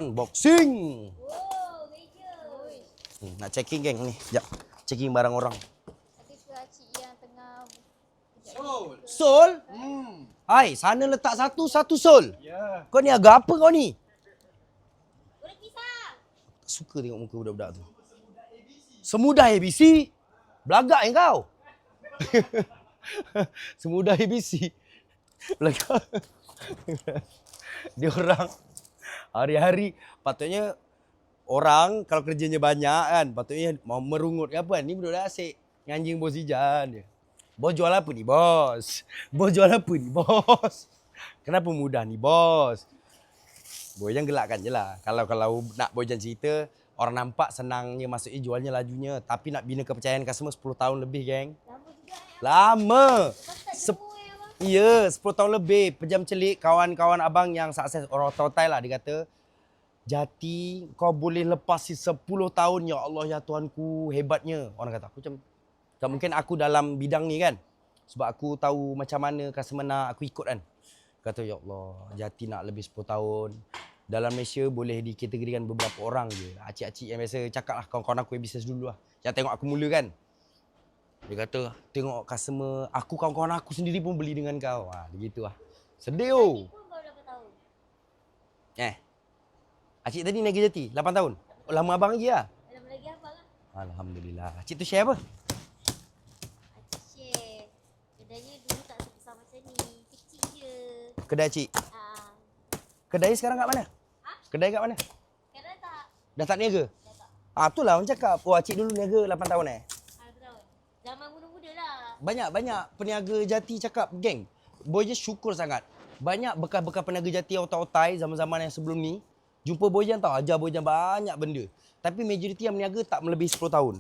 Unboxing. Oh, meja. Nak checking geng ni. Sekejap. Checking barang orang. Ada ke acik yang tengah Sol? Hai, sana letak satu sol. Ya. Kau ni agak apa kau ni? boleh pisang. Tak suka tengok muka budak-budak tu. Semudah ABC. Belagak yang kau. Semudah ABC. Belagak. Dia orang hari-hari patutnya orang kalau kerjanya banyak kan, patutnya mau merungut ke apa kan. Ni budak-budak asyik nganjing bos Ijan dia. Bos jual apa ni, bos? Bos jual apa ni, bos? Kenapa mudah ni, bos? Bojan gelakkan je lah. Kalau nak Bojan cerita, orang nampak senangnya, maksudnya jualnya lajunya. Tapi nak bina kepercayaan customer 10 tahun lebih, geng. Lama juga Lama. Tak Sep- jumpa abang. Ya, 10 tahun lebih. Pejam celik, kawan-kawan abang yang sukses. Orang otai lah, dia kata, Jati, kau boleh lepasi 10 tahun. Ya Allah, ya Tuhanku, hebatnya. Orang kata, aku macam, tak mungkin aku dalam bidang ni kan. Sebab aku tahu macam mana customer nak, aku ikut kan. Kata, ya Allah, Jati nak lebih 10 tahun. Dalam Malaysia boleh dikategorikan beberapa orang je. Acik-acik yang biasa cakap lah, kawan-kawan aku yang bisnes dulu lah. Yang tengok aku mula kan. Dia kata, tengok customer, kawan-kawan aku sendiri pun beli dengan kau. Dia gitu lah. Sedih oh. Pun baru 8 tahun. Acik tadi naik Jati, 8 tahun. Oh, lama abang lagi lah. Lama lagi abang lah. Alhamdulillah. Acik tu share apa? Acik share. Kedainya dulu tak sebesar macam ni. Kecil je. Kedai acik. Ah, Kedai sekarang kat mana? Kedai kat mana? sekarang tak. Dah tak niaga? Dah tak. Itulah orang cakap. Oh, acik dulu niaga 8 tahun 8 tahun. Zaman muda-muda lah. Banyak peniaga Jati cakap, geng, Boy je syukur sangat. Banyak bekas-bekas peniaga Jati yang otai-otai zaman-zaman yang sebelum ni. Jumpa Boyan tau, ajar Boyan banyak benda. Tapi majoriti yang meniaga tak melebihi 10 tahun.